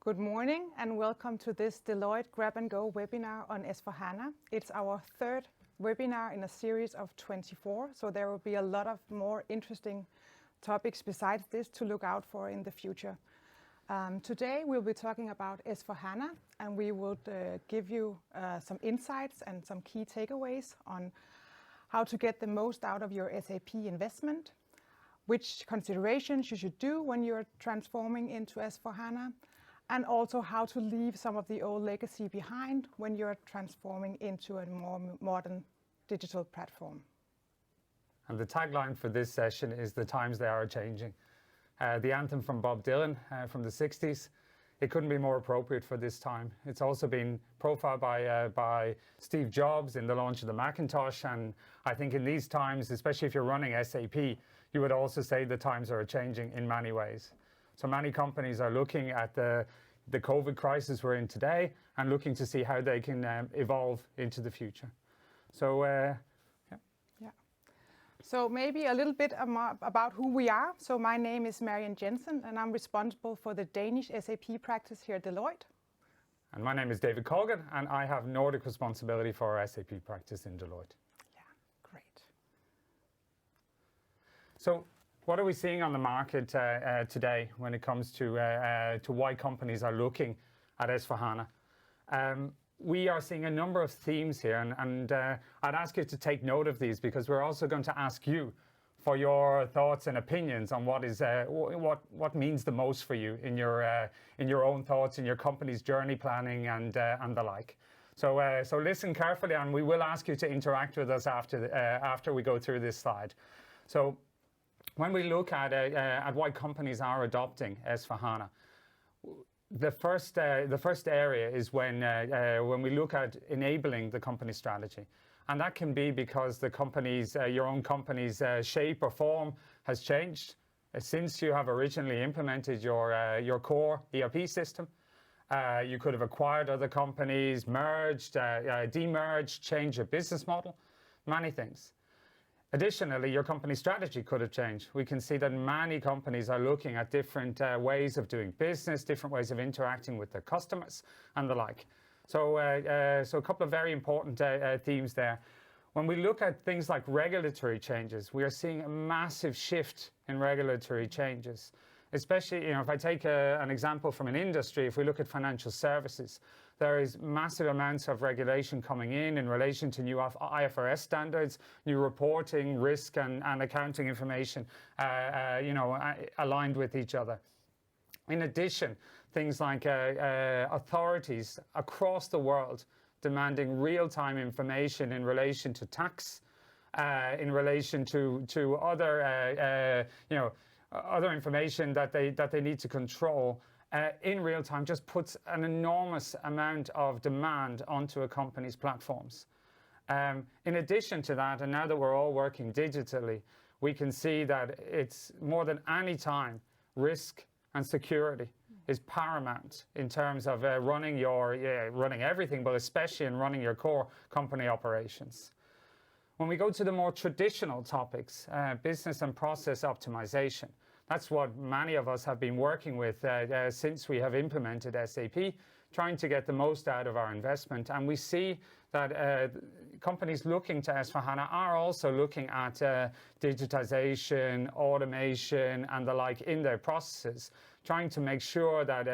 Good morning and welcome to this Deloitte Grab and Go webinar on S4HANA. It's our third webinar in a series of 24, so there will be a lot of more interesting topics besides this to look out for in the future. Today we'll be talking about S4HANA, and we will give you some insights and some key takeaways on how to get the most out of your SAP investment, which considerations you should do when you're transforming into S4HANA, and also how to leave some of the old legacy behind when you're transforming into a more modern digital platform. And the tagline for this session is "The times they are changing." The anthem from Bob Dylan from the 60s. It couldn't be more appropriate for this time. It's also been profiled by Steve Jobs in the launch of the Macintosh, and I think in these times, especially if you're running SAP, you would also say the times are changing in many ways. So many companies are looking at the COVID crisis we're in today and looking to see how they can evolve into the future. So, So maybe a little bit about who we are. So my name is Marianne Jensen, and I'm responsible for the Danish SAP practice here at Deloitte. And my name is David Colgan, and I have Nordic responsibility for our SAP practice in Deloitte. Yeah, great. So what are we seeing on the market today when it comes to why companies are looking at S4HANA? We are seeing a number of themes here, and I'd ask you to take note of these, because we're also going to ask you for your thoughts and opinions on what means the most for you in your own thoughts, in your company's journey planning and the like. So listen carefully, and we will ask you to interact with us after we go through this slide. So when we look at why companies are adopting S4HANA, the first area is when we look at enabling the company strategy, and that can be because the company's your own company's shape or form has changed since you have originally implemented your core ERP system. You could have acquired other companies, merged, demerged, changed your business model, many things. Additionally, your company strategy could have changed. We can see that many companies are looking at different ways of doing business, different ways of interacting with their customers and the like. So a couple of very important themes there. When we look at things like regulatory changes, we are seeing a massive shift in regulatory changes. Especially, if I take an example from an industry, if we look at financial services, there is massive amounts of regulation coming in relation to new IFRS standards, new reporting, risk and accounting information, aligned with each other. In addition, things like authorities across the world demanding real-time information in relation to tax, in relation to other information that they need to control in real time, just puts an enormous amount of demand onto a company's platforms. In addition to that, and now that we're all working digitally, we can see that it's more than any time, risk and security is paramount in terms of running everything, but especially in running your core company operations. When we go to the more traditional topics, business and process optimization, that's what many of us have been working with since we have implemented SAP, trying to get the most out of our investment. And we see that companies looking to S4HANA are also looking at digitization, automation, and the like in their processes, trying to make sure that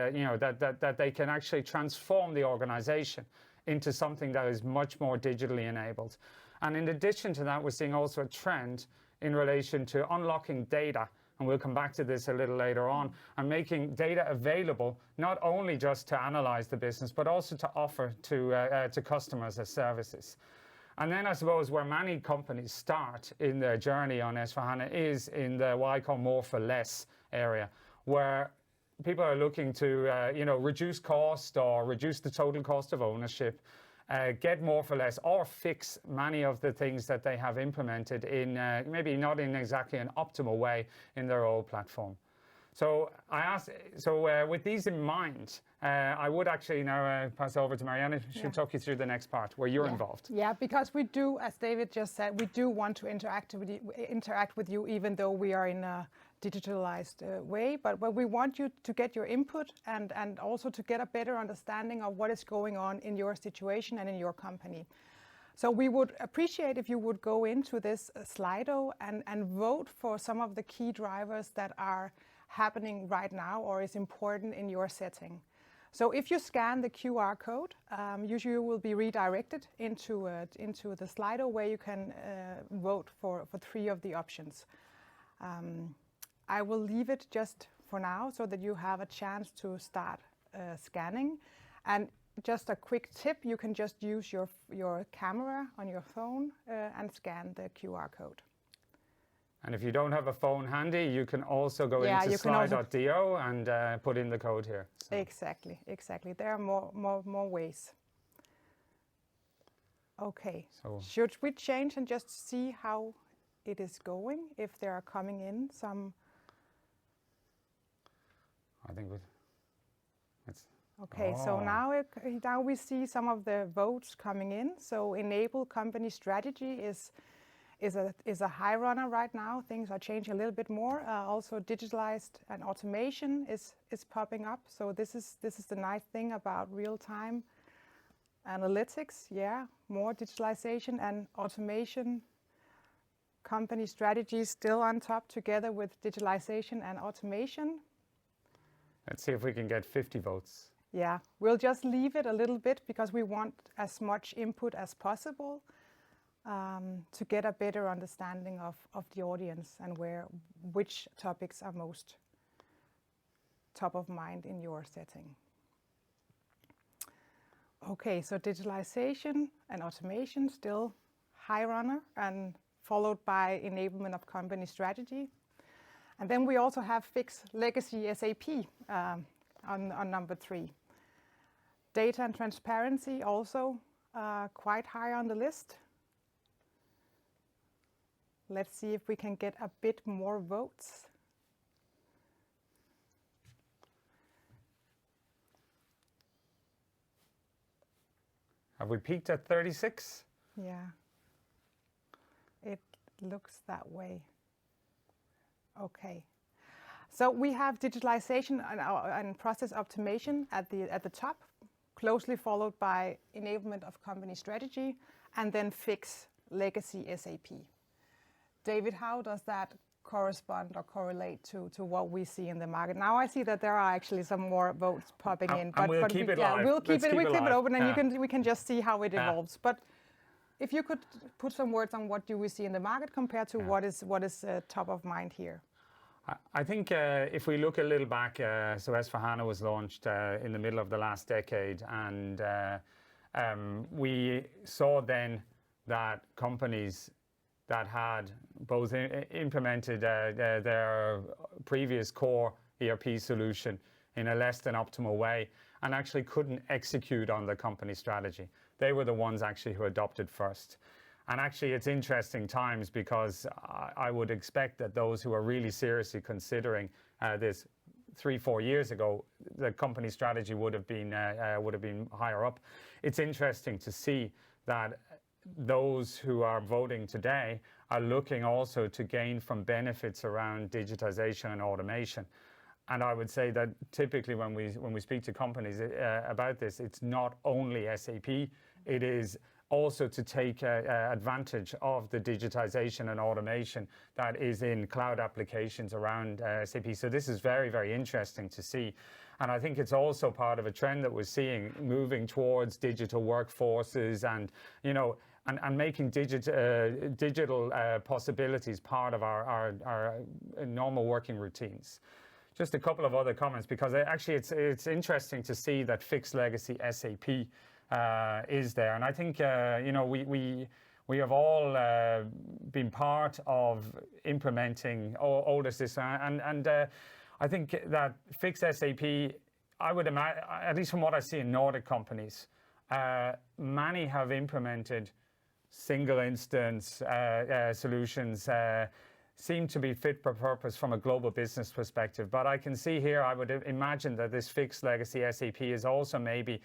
that they can actually transform the organization into something that is much more digitally enabled. And in addition to that, we're seeing also a trend in relation to unlocking data, and we'll come back to this a little later on, and making data available not only just to analyze the business, but also to offer to customers as services. And then I suppose where many companies start in their journey on S4HANA is in the what I call more for less area, where people are looking to reduce cost or reduce the total cost of ownership, get more for less, or fix many of the things that they have implemented in maybe not in exactly an optimal way in their old platform. So with these in mind, I would actually now pass over to Marianne. She'll talk you through the next part where you're involved. Yeah, because we do, as David just said, we do want to interact with you, even though we are in a digitalized way, but we want you to get your input and also to get a better understanding of what is going on in your situation and in your company. So we would appreciate if you would go into this Slido and vote for some of the key drivers that are happening right now or is important in your setting. So if you scan the QR code, usually you will be redirected into the Slido where you can vote for 3 of the options. I will leave it just for now so that you have a chance to start scanning. And just a quick tip, you can just use your camera on your phone and scan the QR code. And if you don't have a phone handy, you can also go into slide.do and put in the code here. So. Exactly. There are more ways. Okay, so should we change and just see how it is going, if there are coming in some? I think it's okay. So now we see some of the votes coming in. So enable company strategy is a high runner right now. Things are changing a little bit more. Also digitalized and automation is popping up. So this is the nice thing about real-time analytics. Yeah, more digitalization and automation. Company strategy still on top together with digitalization and automation. Let's see if we can get 50 votes. Yeah, we'll just leave it a little bit because we want as much input as possible to get a better understanding of the audience and which topics are most top of mind in your setting. Okay, so digitalization and automation still high runner and followed by enablement of company strategy. And then we also have fix legacy SAP on number 3. Data and transparency also quite high on the list. Let's see if we can get a bit more votes. Have we peaked at 36? Yeah, it looks that way. Okay, so we have digitalization and process optimization at the top, closely followed by enablement of company strategy, and then fix legacy SAP. David, how does that correspond or correlate to what we see in the market? Now I see that there are actually some more votes popping in. But we'll keep it live. We'll keep it open, and we can just see how it evolves. But if you could put some words on what do we see in the market compared to what is top of mind here. I think if we look a little back, so S4HANA was launched in the middle of the last decade, and we saw then that companies that had both implemented their previous core ERP solution in a less than optimal way and actually couldn't execute on the company strategy. They were the ones actually who adopted first. And actually it's interesting times because I would expect that those who are really seriously considering this 3-4 years ago, the company strategy would have been higher up. It's interesting to see that those who are voting today are looking also to gain from benefits around digitization and automation. And I would say that typically when we speak to companies about this, it's not only SAP, it is also to take advantage of the digitization and automation that is in cloud applications around SAP. So this is very, very interesting to see. And I think it's also part of a trend that we're seeing moving towards digital workforces and, and making digital possibilities part of our normal working routines. Just a couple of other comments, because actually it's interesting to see that fixed legacy SAP is there. And I think, we have all been part of implementing older systems. And I think that fixed SAP, I would imagine, at least from what I see in Nordic companies, many have implemented single instance solutions, seem to be fit for purpose from a global business perspective. But I can see here, I would imagine that this fixed legacy SAP is also maybe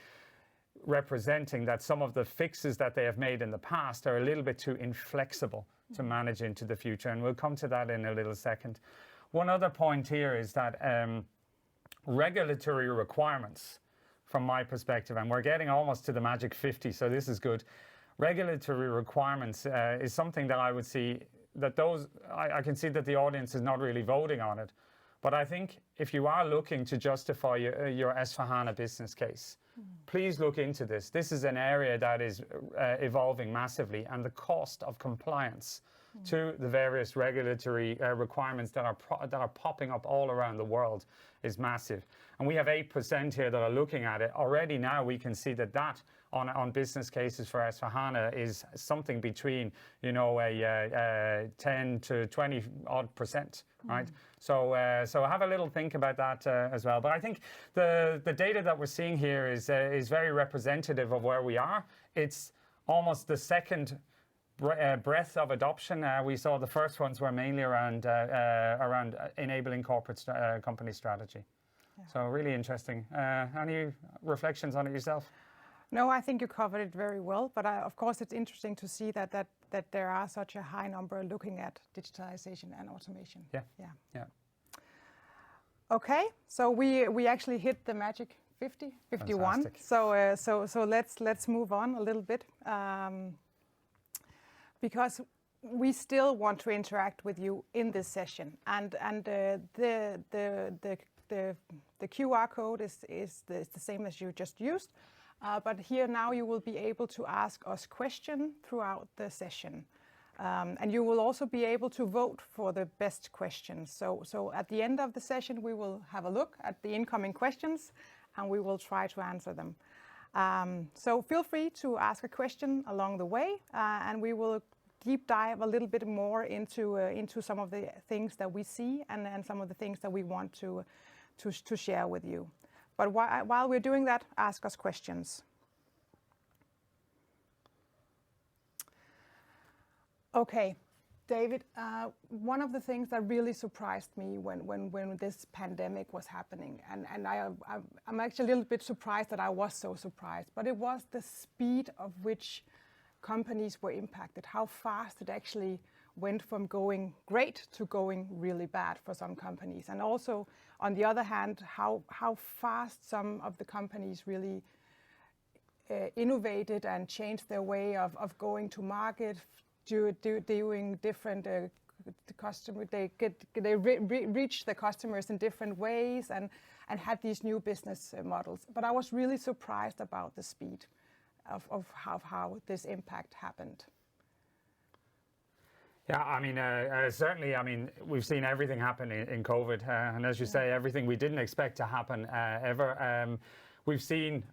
representing that some of the fixes that they have made in the past are a little bit too inflexible to manage into the future. And we'll come to that in a little second. one other point here is that regulatory requirements, from my perspective, and we're getting almost to the magic 50, so this is good. Regulatory requirements is something that I would see that I can see that the audience is not really voting on it. But I think if you are looking to justify your S/4HANA business case, please look into this. This is an area that is evolving massively, and the cost of compliance to the various regulatory requirements that are popping up all around the world is massive. And we have 8% here that are looking at it. Already now we can see that on business cases for S/4HANA is something between, you know, a 10 to 20 odd percent, right? So have a little think about that as well. But I think the data that we're seeing here is very representative of where we are. It's almost the second breadth of adoption. We saw the first ones were mainly around enabling corporate company strategy. Yeah. So really interesting. Any reflections on it yourself? No, I think you covered it very well. But of course, it's interesting to see that there are such a high number looking at digitalization and automation. Yeah. Yeah. Yeah. Okay, so we actually hit the magic 50, 51. Fantastic. So let's move on a little bit. Because we still want to interact with you in this session, and the QR code is the same as you just used, but here now you will be able to ask us questions throughout the session, and you will also be able to vote for the best questions. So at the end of the session we will have a look at the incoming questions, and we will try to answer them. So feel free to ask a question along the way, and we will deep dive a little bit more into some of the things that we see and some of the things that we want to share with you. But while we're doing that, ask us questions. Okay, David, one of the things that really surprised me when this pandemic was happening, and I'm actually a little bit surprised that I was so surprised, but it was the speed of which companies were impacted, how fast it actually went from going great to going really bad for some companies. And also, on the other hand, how fast some of the companies really innovated and changed their way of going to market, doing different customer, they reach the customers in different ways and had these new business models. But I was really surprised about the speed of how this impact happened. Yeah, I mean, certainly, I mean, we've seen everything happen in COVID. And as you say, everything we didn't expect to happen ever. We've seen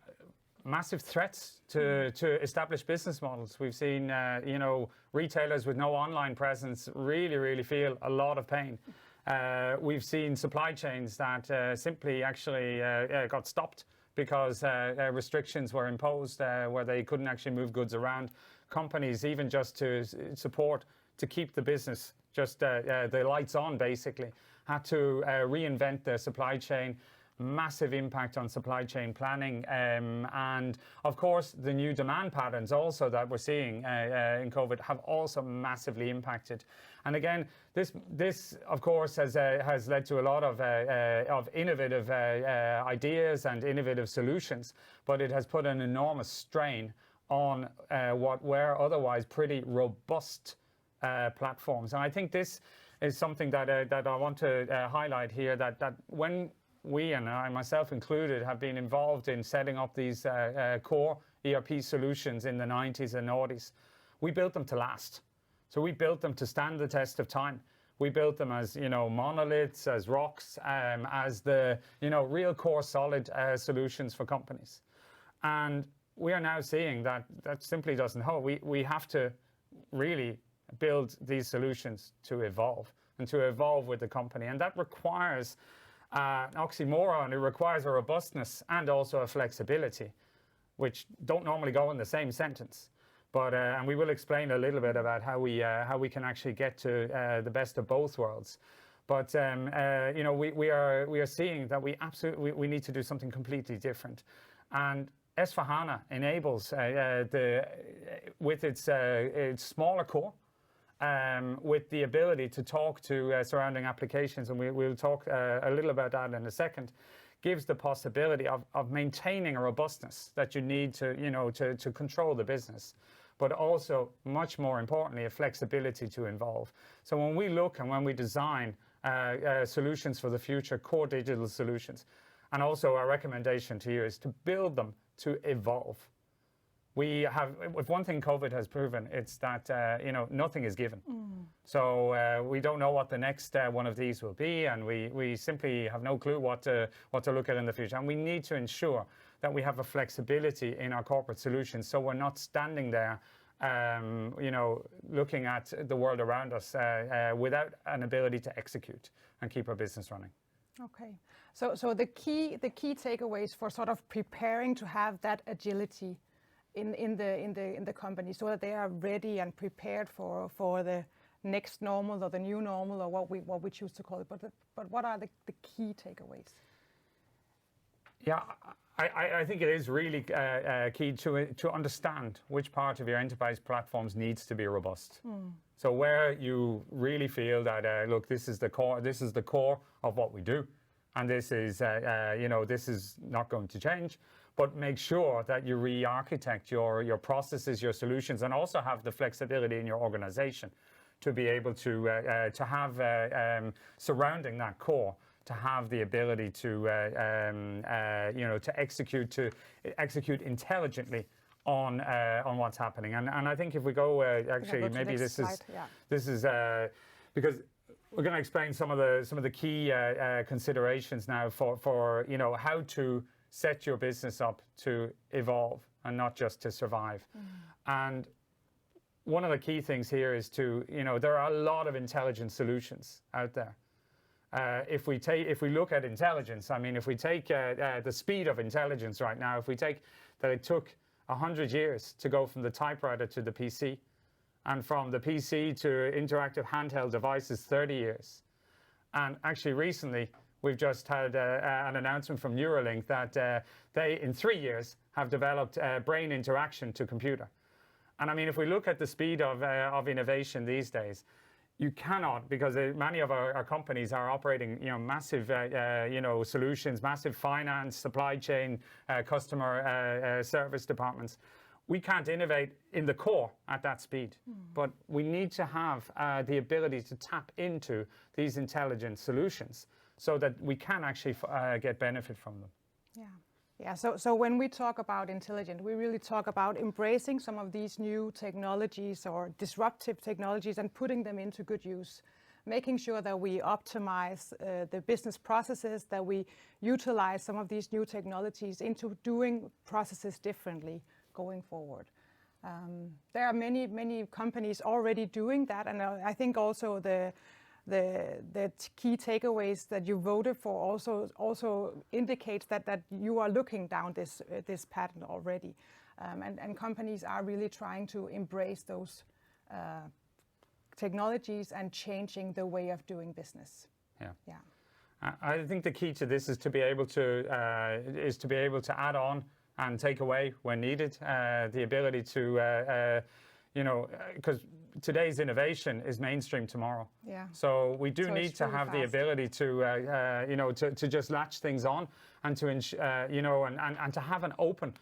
massive threats to established business models. We've seen, you know, retailers with no online presence really feel a lot of pain. We've seen supply chains that simply actually got stopped because restrictions were imposed where they couldn't actually move goods around. Companies, even just to support, to keep the business, just the lights on basically, had to reinvent their supply chain. Massive impact on supply chain planning. And of course, the new demand patterns also that we're seeing in COVID have also massively impacted. And again, this of course has led to a lot of innovative ideas and innovative solutions, but it has put an enormous strain on what were otherwise pretty robust platforms. And I think this is something that I want to highlight here, that when we, and I myself included, have been involved in setting up these core ERP solutions in the 90s and noughties. We built them to last. So we built them to stand the test of time. We built them as, you know, monoliths, as rocks, as the, you know, real core solid solutions for companies. And we are now seeing that simply doesn't hold. We have to really build these solutions to evolve and to evolve with the company. And that requires an oxymoron. It requires a robustness and also a flexibility, which don't normally go in the same sentence. But and we will explain a little bit about how we can actually get to the best of both worlds. But you know, we are seeing that we need to do something completely different. And S/4HANA enables with its smaller core with the ability to talk to surrounding applications, and we'll talk a little about that in a second, gives the possibility of maintaining a robustness that you need to control the business, but also, much more importantly, a flexibility to evolve. So when we look and when we design solutions for the future, core digital solutions, and also our recommendation to you is to build them to evolve. If one thing COVID has proven, it's that nothing is given. So we don't know what the next one of these will be, and we simply have no clue what to look at in the future. And we need to ensure that we have a flexibility in our corporate solutions, so we're not standing there, looking at the world around us without an ability to execute and keep our business running. Okay, so the key takeaways for sort of preparing to have that agility in the company, so that they are ready and prepared for the next normal or the new normal, or what we choose to call it. But what are the key takeaways? Yeah, I think it is really key to understand which part of your enterprise platforms needs to be robust. So where you really feel that look, this is the core of what we do, and this is this is not going to change. But make sure that you re-architect your processes, your solutions, and also have the flexibility in your organization to be able to have surrounding that core, to have the ability to execute intelligently on what's happening. And I think if we go actually maybe this is because we're going to explain some of the key considerations now for how to set your business up to evolve and not just to survive. And one of the key things here is there are a lot of intelligent solutions out there. If we look at intelligence, I mean, if we take the speed of intelligence right now, if we take that it took 100 years to go from the typewriter to the PC, and from the PC to interactive handheld devices, 30 years. And actually recently, we've just had an announcement from Neuralink that they, in 3 years, have developed brain interaction to computer. And I mean, if we look at the speed of innovation these days, you cannot, because many of our companies are operating, massive, solutions, massive finance, supply chain, customer service departments. We can't innovate in the core at that speed, but we need to have the ability to tap into these intelligent solutions so that we can actually get benefit from them. Yeah. So when we talk about intelligent, we really talk about embracing some of these new technologies or disruptive technologies and putting them into good use, making sure that we optimize the business processes, that we utilize some of these new technologies into doing processes differently going forward. There are many companies already doing that, and I think also the key takeaways that you voted for also indicates that you are looking down this pattern already, and companies are really trying to embrace those technologies and changing the way of doing business. Yeah. I think the key to this is to be able to add on and take away when needed. The ability to because today's innovation is mainstream tomorrow. Yeah. So we do need to really have the fast. ability to just latch things on and to and to have an open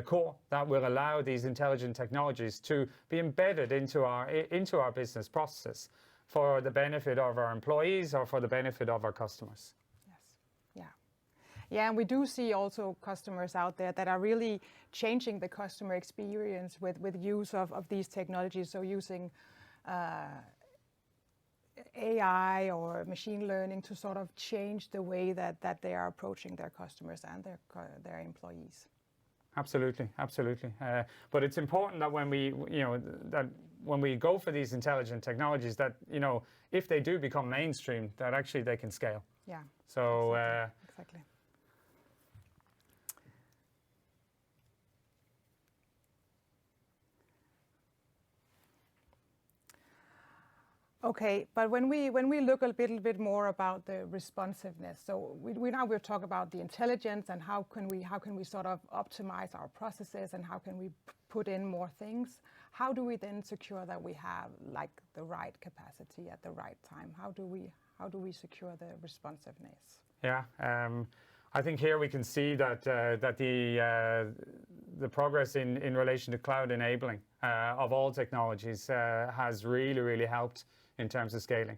core that will allow these intelligent technologies to be embedded into our business processes for the benefit of our employees or for the benefit of our customers. Yeah, and we do see also customers out there that are really changing the customer experience with use of these technologies. So using AI or machine learning to sort of change the way that they are approaching their customers and their employees. Absolutely. But it's important that when we go for these intelligent technologies, that if they do become mainstream, that actually they can scale. Yeah. So exactly. Okay, but when we look a little bit more about the responsiveness, so we're talking about the intelligence and how can we sort of optimize our processes and how can we put in more things. How do we then secure that we have like the right capacity at the right time? How do we secure the responsiveness? Yeah, I think here we can see that the progress in relation to cloud enabling of all technologies has really helped in terms of scaling.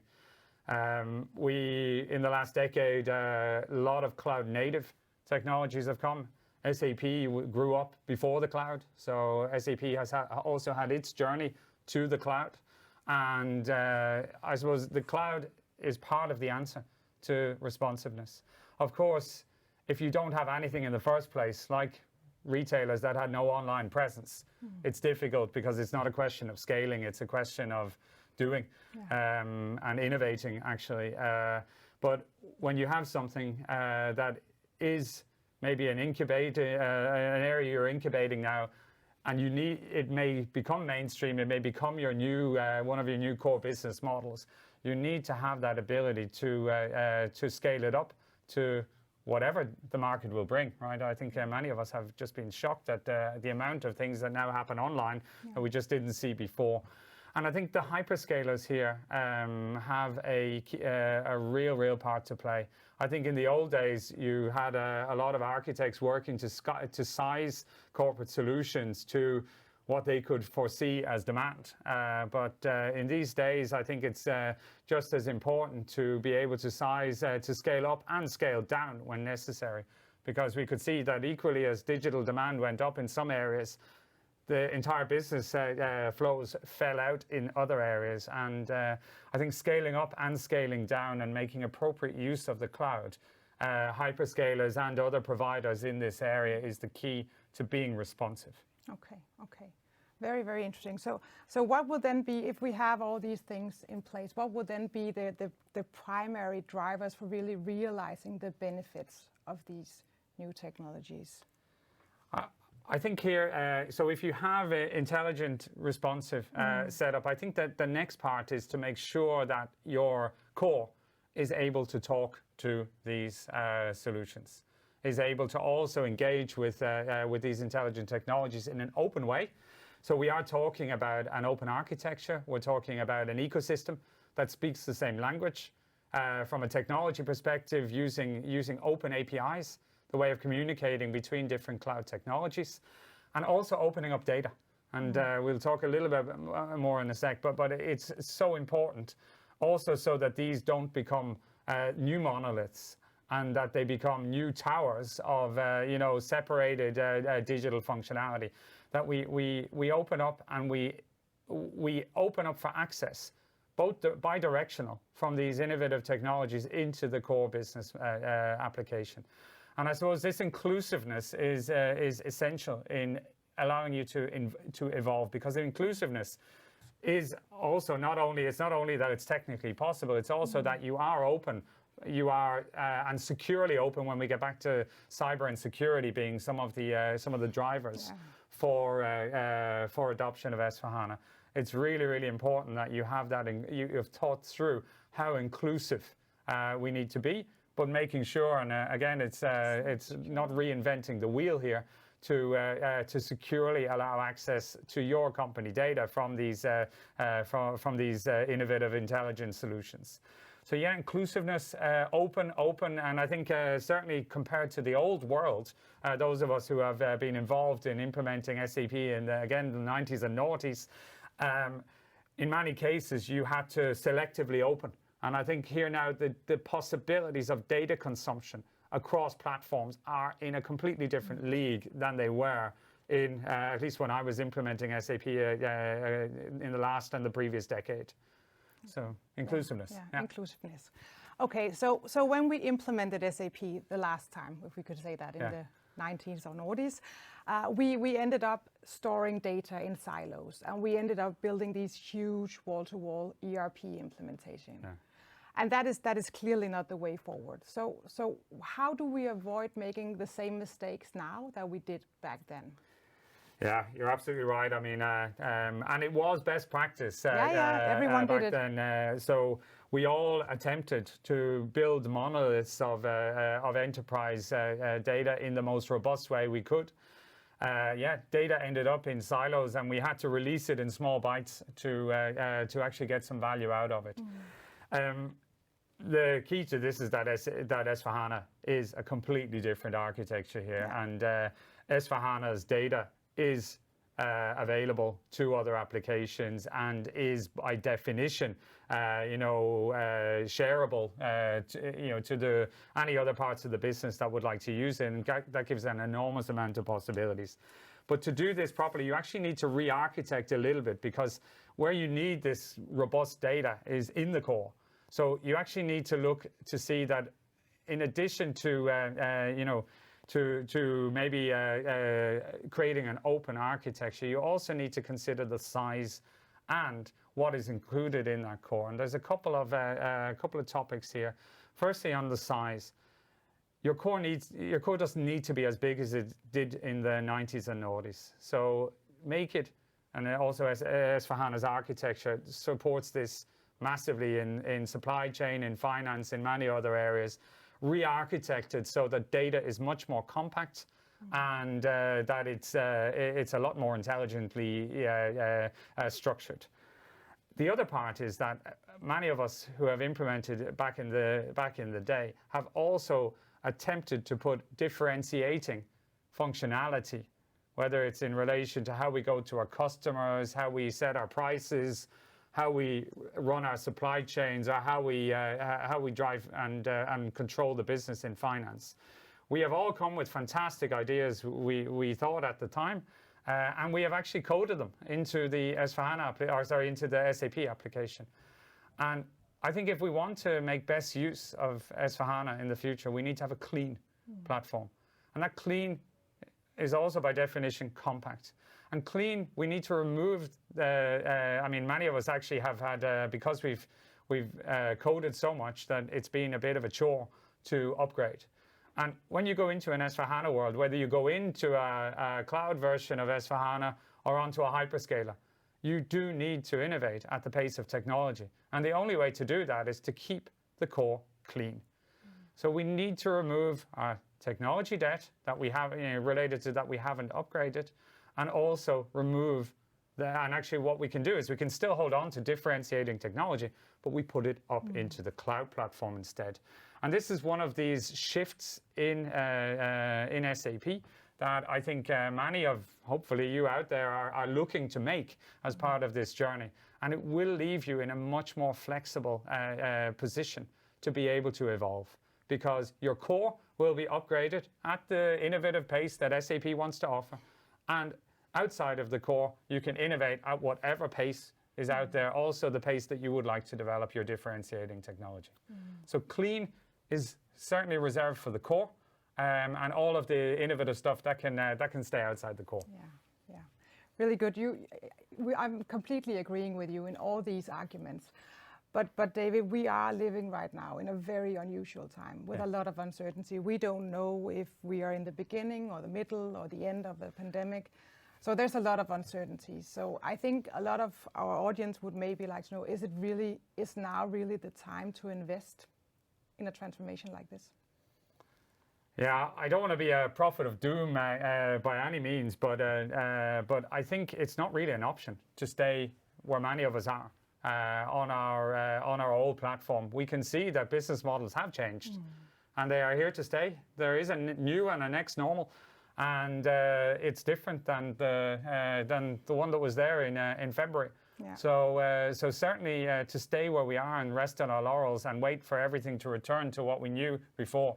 In the last decade, a lot of cloud native technologies have come. SAP grew up before the cloud, so SAP has also had its journey to the cloud. And I suppose the cloud is part of the answer to responsiveness. Of course, if you don't have anything in the first place, like retailers that had no online presence, it's difficult because it's not a question of scaling, it's a question of doing and innovating, actually. But when you have something that is maybe an area you're incubating now, and it may become mainstream, it may become your new one of your new core business models, you need to have that ability to scale it up to whatever the market will bring, right? I think many of us have just been shocked at the amount of things that now happen online that we just didn't see before. And I think the hyperscalers here have a real part to play. I think in the old days, you had a lot of architects working to size corporate solutions to what they could foresee as demand. But in these days, I think it's just as important to be able to size, to scale up and scale down when necessary. Because we could see that equally as digital demand went up in some areas, the entire business flows fell out in other areas. And I think scaling up and scaling down and making appropriate use of the cloud, hyperscalers and other providers in this area is the key to being responsive. Okay. Very interesting. So what would then be, if we have all these things in place, what would then be the primary drivers for really realizing the benefits of these new technologies? I think here, so if you have an intelligent, responsive setup, I think that the next part is to make sure that your core is able to talk to these solutions, is able to also engage with these intelligent technologies in an open way. So we are talking about an open architecture. We're talking about an ecosystem that speaks the same language. From a technology perspective, using open APIs, the way of communicating between different cloud technologies, and also opening up data. And we'll talk a little bit more in a sec, but it's so important also so that these don't become new monoliths and that they become new towers of separated digital functionality, that we open up and we open up for access, both bi-directional from these innovative technologies into the core business application. And I suppose this inclusiveness is essential in allowing you to evolve, because inclusiveness is also it's not only that it's technically possible, it's also that you are open, and securely open, when we get back to cyber and security being some of the drivers for adoption of S/4HANA. It's really important that you have that, you've thought through how inclusive we need to be, but making sure, and again, it's not reinventing the wheel here, to securely allow access to your company data from these innovative intelligent solutions. So yeah, inclusiveness, open, and I think certainly compared to the old world, those of us who have been involved in implementing SAP in the 90s and noughties, in many cases you had to selectively open. And I think here now the possibilities of data consumption across platforms are in a completely different league than they were in, at least when I was implementing SAP in the last and the previous decade. So inclusiveness. Yeah. Inclusiveness. Okay, so when we implemented SAP the last time, if we could say that, in the 90s or noughties, we ended up storing data in silos, and we ended up building these huge wall-to-wall ERP implementation. Yeah. And that is clearly not the way forward. So how do we avoid making the same mistakes now that we did back then? Yeah, you're absolutely right. I mean, and it was best practice everyone back did it. then. So we all attempted to build monoliths of enterprise data in the most robust way we could. Data ended up in silos, and we had to release it in small bites to actually get some value out of it. The key to this is that S/4HANA is a completely different architecture here, and S/4HANA's data is available to other applications and is by definition, shareable, to any other parts of the business that would like to use it, and that gives an enormous amount of possibilities. But to do this properly, you actually need to re-architect a little bit, because where you need this robust data is in the core. So you actually need to look to see that in addition to maybe creating an open architecture, you also need to consider the size and what is included in that core. And there's a couple of topics here. Firstly, on the size, your core doesn't need to be as big as it did in the 90s and noughties. So make it, and also as S/4HANA's architecture supports this massively in supply chain, in finance, in many other areas, re-architected so that data is much more compact, and that it's a lot more intelligently structured. The other part is that many of us who have implemented back in the day have also attempted to put differentiating functionality, whether it's in relation to how we go to our customers, how we set our prices, how we run our supply chains, or how we drive and control the business in finance. We have all come with fantastic ideas, we thought at the time, and we have actually coded them into the into the SAP application. And I think if we want to make best use of S/4HANA in the future, we need to have a clean platform, and that clean is also by definition compact. And clean, we need to remove many of us actually have had, because we've coded so much that it's been a bit of a chore to upgrade. And when you go into an S/4HANA world, whether you go into a cloud version of S/4HANA or onto a hyperscaler, you do need to innovate at the pace of technology. And the only way to do that is to keep the core clean. So we need to remove our technology debt that we have related to that we haven't upgraded, and also remove and actually what we can do is we can still hold on to differentiating technology, but we put it up into the cloud platform instead. And this is one of these shifts in SAP that I think many of, hopefully you out there, are looking to make as part of this journey. And it will leave you in a much more flexible position to be able to evolve, because your core will be upgraded at the innovative pace that SAP wants to offer. And outside of the core, you can innovate at whatever pace is out there, also the pace that you would like to develop your differentiating technology. So clean is certainly reserved for the core, and all of the innovative stuff that can stay outside the core. Yeah, really good. I'm completely agreeing with you in all these arguments. But David, we are living right now in a very unusual time with a lot of uncertainty. We don't know if we are in the beginning or the middle or the end of the pandemic. So there's a lot of uncertainty. So I think a lot of our audience would maybe like to know, is now really the time to invest in a transformation like this? Yeah, I don't want to be a prophet of doom by any means, but I think it's not really an option to stay where many of us are. On our old platform, we can see that business models have changed, and they are here to stay. There is a new and a next normal, and it's different than the one that was there in February. Yeah. So certainly to stay where we are and rest on our laurels and wait for everything to return to what we knew before,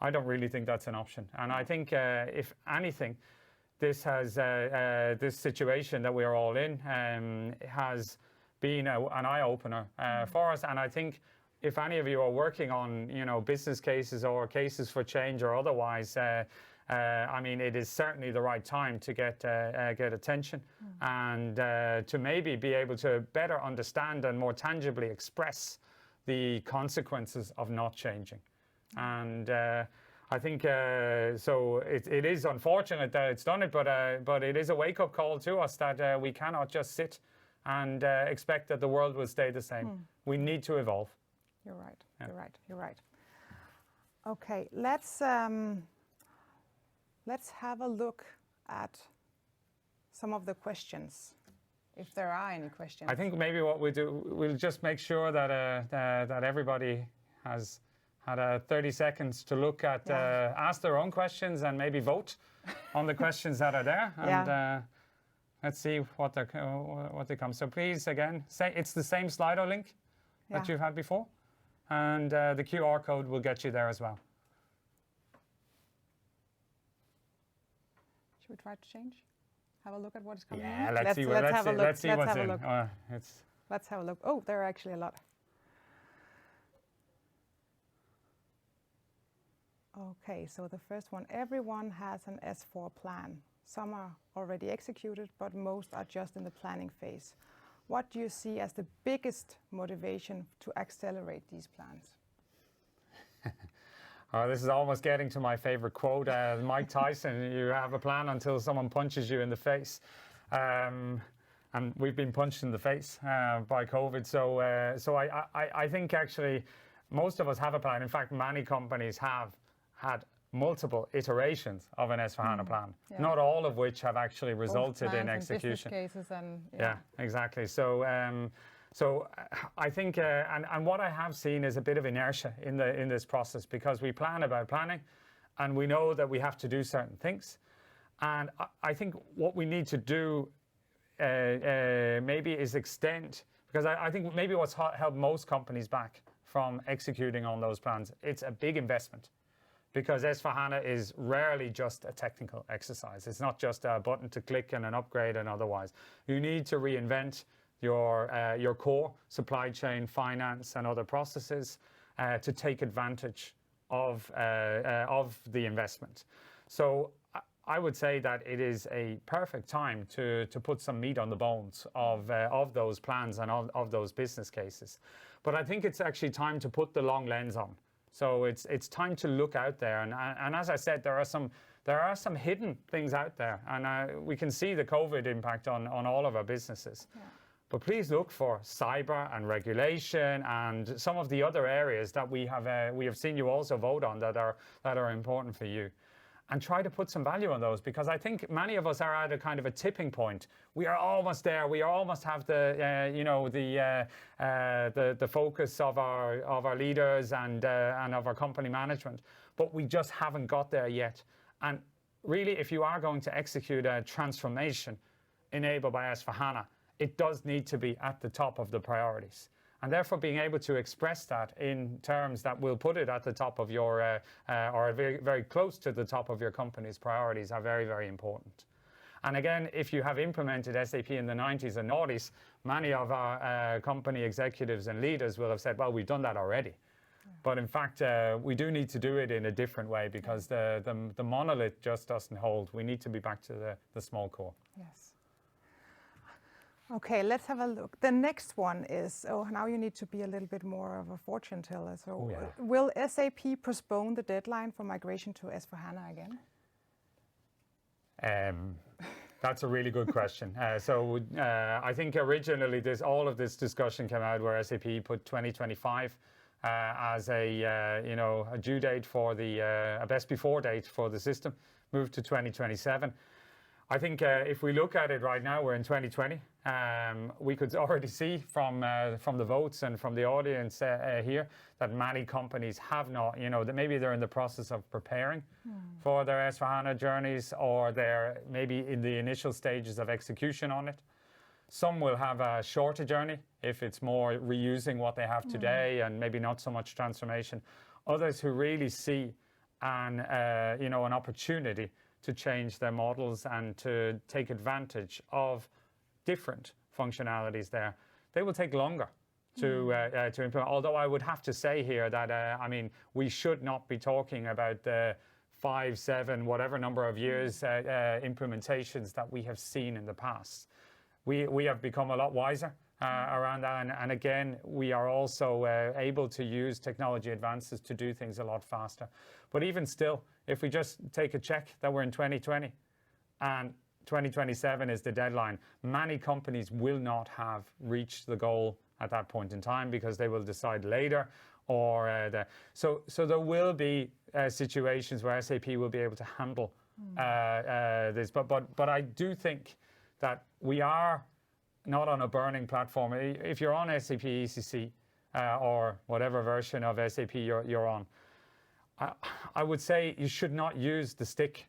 I don't really think that's an option. And I think if anything, this situation that we are all in has been an eye-opener for us. And I think if any of you are working on business cases or cases for change or otherwise, it is certainly the right time to get attention and to maybe be able to better understand and more tangibly express the consequences of not changing. And I think so. It is unfortunate that it's done it, but it is a wake-up call to us that we cannot just sit and expect that the world will stay the same. We need to evolve. You're right. Yeah. You're right. You're right. Okay, let's have a look at some of the questions, if there are any questions. I think maybe what we do, we'll just make sure that that everybody has had 30 seconds to look at, ask their own questions and maybe vote on the questions that are there. And let's see what they come. So please, again, say it's the same Slido link that you've had before. And the QR code will get you there as well. Should we try to change? Have a look at what is coming Yeah, in? let's see what's in. Let's have a look. Oh, there are actually a lot. Okay, so the first one, everyone has an S4 plan. Some are already executed, but most are just in the planning phase. What do you see as the biggest motivation to accelerate these plans? This is almost getting to my favorite quote, Mike Tyson, you have a plan until someone punches you in the face. And we've been punched in the face by COVID. So I think actually most of us have a plan. In fact, many companies have had multiple iterations of an S4HANA plan, not all of which have actually resulted in execution. And business cases and yeah, exactly. So so I think, and what I have seen is a bit of inertia in this process, because we plan about planning, and we know that we have to do certain things. And I think what we need to do maybe is extend, because I think maybe what's held most companies back from executing on those plans, it's a big investment. Because S4HANA is rarely just a technical exercise. It's not just a button to click and an upgrade and otherwise. You need to reinvent your core supply chain, finance, and other processes to take advantage of the investment. So I would say that it is a perfect time to put some meat on the bones of those plans and of those business cases. But I think it's actually time to put the long lens on. So it's time to look out there, and as I said, there are some hidden things out there, and we can see the COVID impact on all of our businesses. Yeah. But please look for cyber and regulation and some of the other areas that we have seen you also vote on that are important for you. And try to put some value on those, because I think many of us are at a kind of a tipping point. We are almost there. We almost have the focus of our leaders and of our company management, but we just haven't got there yet. And really, if you are going to execute a transformation enabled by S4HANA, it does need to be at the top of the priorities. And therefore, being able to express that in terms that will put it at the top of your, or very, very close to the top of your company's priorities are very, very important. And again, if you have implemented SAP in the 90s and noughties, many of our company executives and leaders will have said, well, we've done that already. Yeah. But in fact, we do need to do it in a different way, because the monolith just doesn't hold. We need to be back to the small core. Yes. Okay, let's have a look. The next one is, now you need to be a little bit more of a fortune teller. So will SAP postpone the deadline for migration to S4HANA again? That's a really good question. I think originally all of this discussion came out where SAP put 2025 as a due date for a best before date for the system, moved to 2027. I think if we look at it right now, we're in 2020. We could already see from the votes and from the audience here that many companies have not, that maybe they're in the process of preparing for their S4HANA journeys, or they're maybe in the initial stages of execution on it. Some will have a shorter journey if it's more reusing what they have today and maybe not so much transformation. Others who really see an opportunity to change their models and to take advantage of different functionalities there, they will take longer to implement. Although I would have to say here that, we should not be talking about the 5, 7, whatever number of years implementations that we have seen in the past. We have become a lot wiser around that, and again, we are also able to use technology advances to do things a lot faster. But even still, if we just take a check that we're in 2020 and 2027 is the deadline, many companies will not have reached the goal at that point in time because they will decide later, or so there will be situations where SAP will be able to handle this. But I do think that we are not on a burning platform. If you're on SAP ECC or whatever version of SAP you're on, I would say you should not use the stick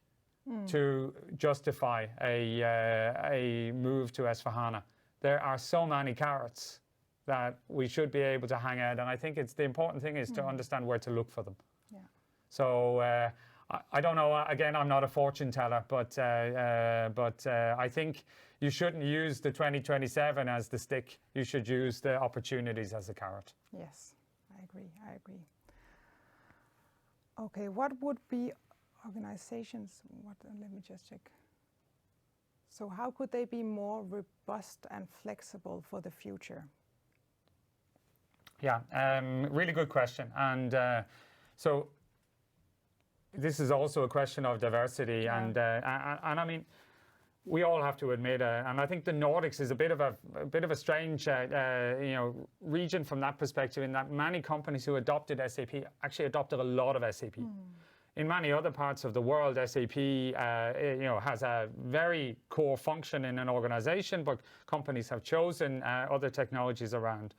to justify a move to S/4HANA. There are so many carrots that we should be able to hang out, and I think the important thing is to understand where to look for them. Yeah. So I don't know. Again, I'm not a fortune teller, but I think you shouldn't use the 2027 as the stick. You should use the opportunities as a carrot. Yes, I agree. Okay, what would be organizations? Let me just check. So how could they be more robust and flexible for the future? Yeah, really good question. And so this is also a question of diversity, Yeah. and I mean, we all have to admit, and I think the Nordics is a bit of a strange, region from that perspective, in that many companies who adopted SAP actually adopted a lot of SAP. In many other parts of the world, SAP, has a very core function in an organization, but companies have chosen other technologies around.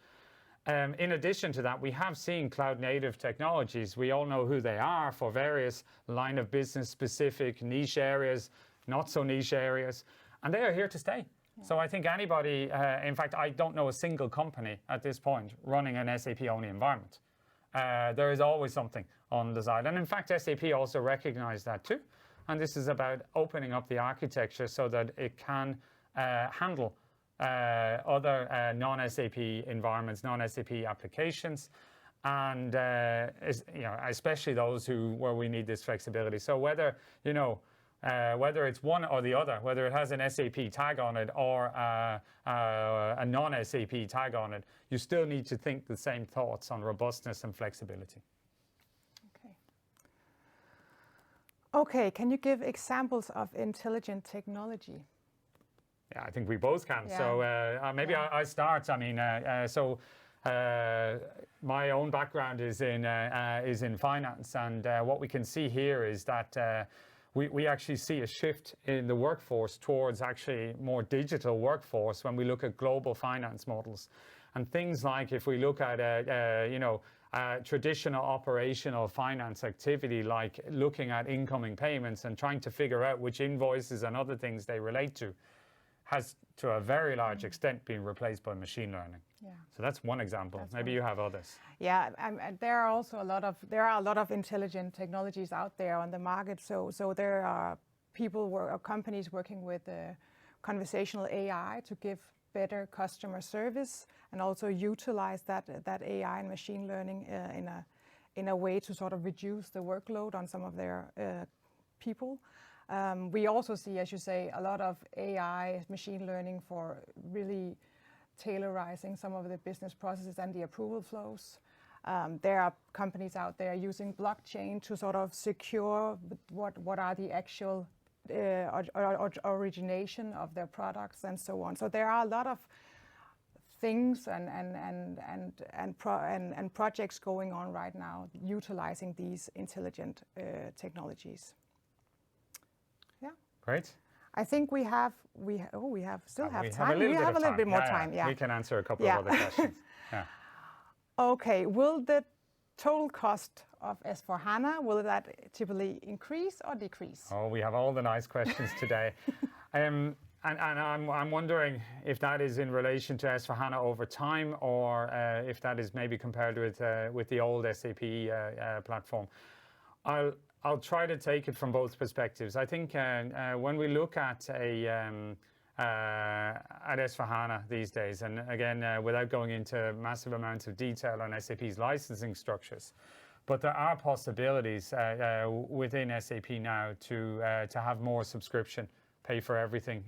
In addition to that, we have seen cloud-native technologies. We all know who they are for various line of business specific niche areas, not so niche areas, and they are here to stay. Yeah. So I think anybody, in fact, I don't know a single company at this point running an SAP-only environment. There is always something on the side. And in fact, SAP also recognized that too. And this is about opening up the architecture so that it can handle other non-SAP environments, non-SAP applications, and especially those where we need this flexibility. So whether it's one or the other, whether it has an SAP tag on it or a non-SAP tag on it, you still need to think the same thoughts on robustness and flexibility. Okay, can you give examples of intelligent technology? Yeah, I think we both can. Yeah. So maybe I start. I mean, my own background is in finance, and what we can see here is that we actually see a shift in the workforce towards actually more digital workforce when we look at global finance models. And things like, if we look at traditional operational finance activity, like looking at incoming payments and trying to figure out which invoices and other things they relate to, has to a very large extent been replaced by machine learning. Yeah. So that's one example. Maybe you have others. Yeah, there are also a lot of intelligent technologies out there on the market. So there are companies working with conversational AI to give better customer service, and also utilize that AI and machine learning in a way to sort of reduce the workload on some of their people. We also see, as you say, a lot of AI, machine learning for really tailorizing some of the business processes and the approval flows. There are companies out there using blockchain to sort of secure what are the actual origination of their products and so on. So there are a lot of things and projects going on right now utilizing these intelligent technologies. Yeah. Great. I think we have time. Have We have a little bit more time. Yeah. We can answer a couple of other questions. Yeah. Okay. Will the total cost of S/4HANA, will that typically increase or decrease? Oh, we have all the nice questions today. And I'm wondering if that is in relation to S/4HANA over time, or if that is maybe compared with the old SAP platform. I'll try to take it from both perspectives. I think when we look at at S/4HANA these days, and again, without going into massive amounts of detail on SAP's licensing structures, but there are possibilities within SAP now to have more subscription, pay for everything,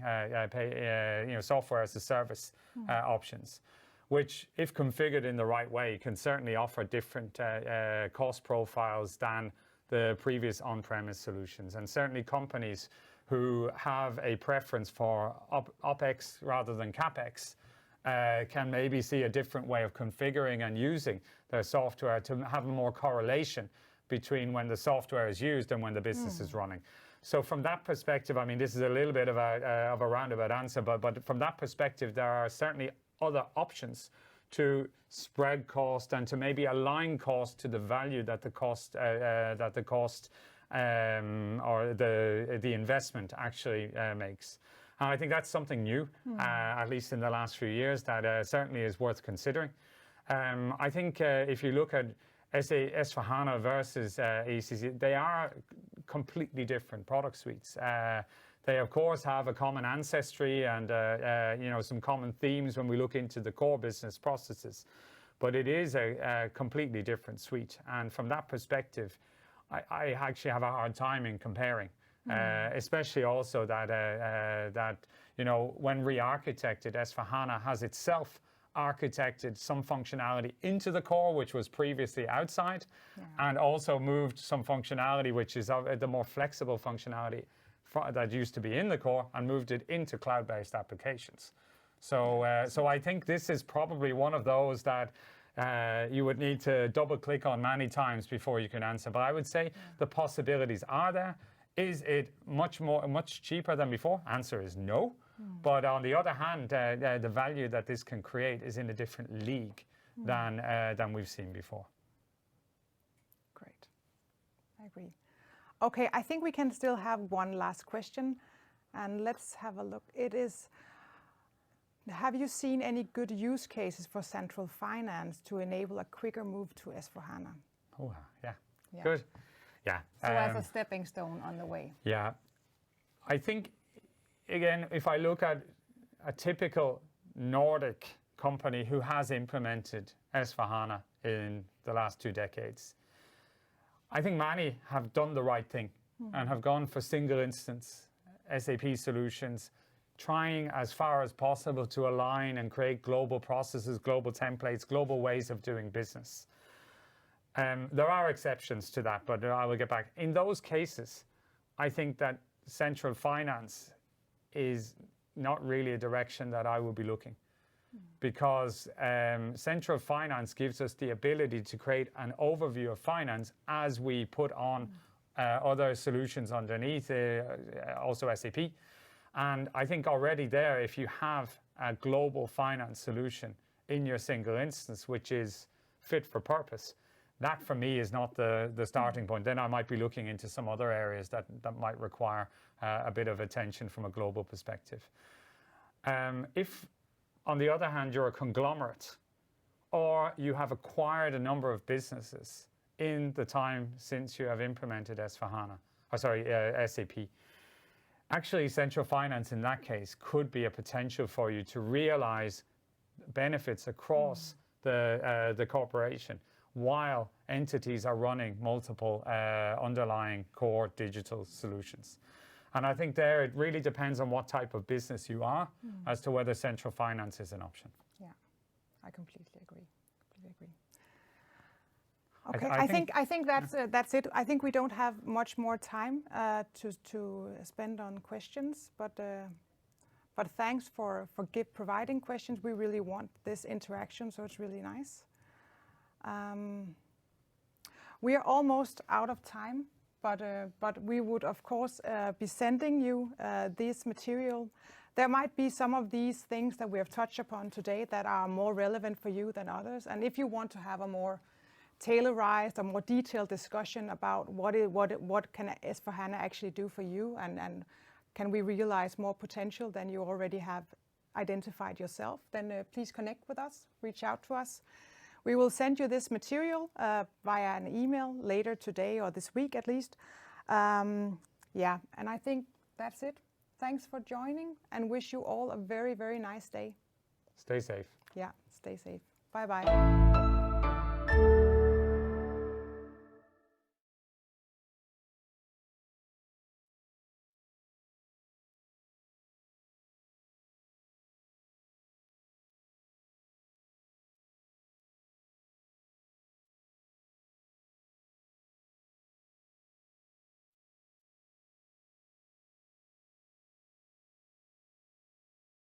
software as a service options, which, if configured in the right way, can certainly offer different cost profiles than the previous on-premise solutions. And certainly companies who have a preference for OpEx rather than CapEx can maybe see a different way of configuring and using their software to have more correlation between when the software is used and when the business is running. So from that perspective, I mean, this is a little bit of a roundabout answer, but from that perspective, there are certainly other options to spread cost and to maybe align cost to the value that the cost or the investment actually makes. And I think that's something new, at least in the last few years, that certainly is worth considering. I think if you look at S/4HANA versus ECC, they are completely different product suites. They, of course, have a common ancestry and some common themes when we look into the core business processes. But it is a completely different suite. And from that perspective, I actually have a hard time in comparing, especially also that when re-architected, S/4HANA has itself architected some functionality into the core, which was previously outside, and also moved some functionality, which is the more flexible functionality that used to be in the core, and moved it into cloud-based applications. So I think this is probably one of those that you would need to double-click on many times before you can answer. But I would say the possibilities are there. Is it much cheaper than before? Answer is no. But on the other hand, the value that this can create is in a different league than we've seen before. Great. I agree. Okay, I think we can still have one last question, and let's have a look. It is, have you seen any good use cases for central finance to enable a quicker move to S/4HANA? Oh, yeah. Good. Yeah. So as a stepping stone on the way. Yeah. I think, again, if I look at a typical Nordic company who has implemented S/4HANA in the last 2 decades, I think many have done the right thing and have gone for single instance SAP solutions, trying as far as possible to align and create global processes, global templates, global ways of doing business. There are exceptions to that, but I will get back. In those cases, I think that central finance is not really a direction that I would be looking, because central finance gives us the ability to create an overview of finance as we put on other solutions underneath, also SAP. And I think already there, if you have a global finance solution in your single instance, which is fit for purpose, that for me is not the starting point. Then I might be looking into some other areas that might require a bit of attention from a global perspective. If, on the other hand, you're a conglomerate, or you have acquired a number of businesses in the time since you have implemented SAP, actually central finance in that case could be a potential for you to realize benefits across the corporation, while entities are running multiple underlying core digital solutions. And I think there it really depends on what type of business you are as to whether central finance is an option. Yeah, I completely agree. Okay, I think that's it. I think we don't have much more time to spend on questions, but thanks for providing questions. We really want this interaction, so it's really nice. We are almost out of time, but we would of course be sending you this material. There might be some of these things that we have touched upon today that are more relevant for you than others. And if you want to have a more tailorized or more detailed discussion about what can S/4HANA actually do for you, and can we realize more potential than you already have identified yourself, then please connect with us, reach out to us. We will send you this material via an email later today or this week at least. Yeah, and I think that's it. Thanks for joining, and wish you all a very, very nice day. Stay safe. Yeah, stay safe. Bye-bye.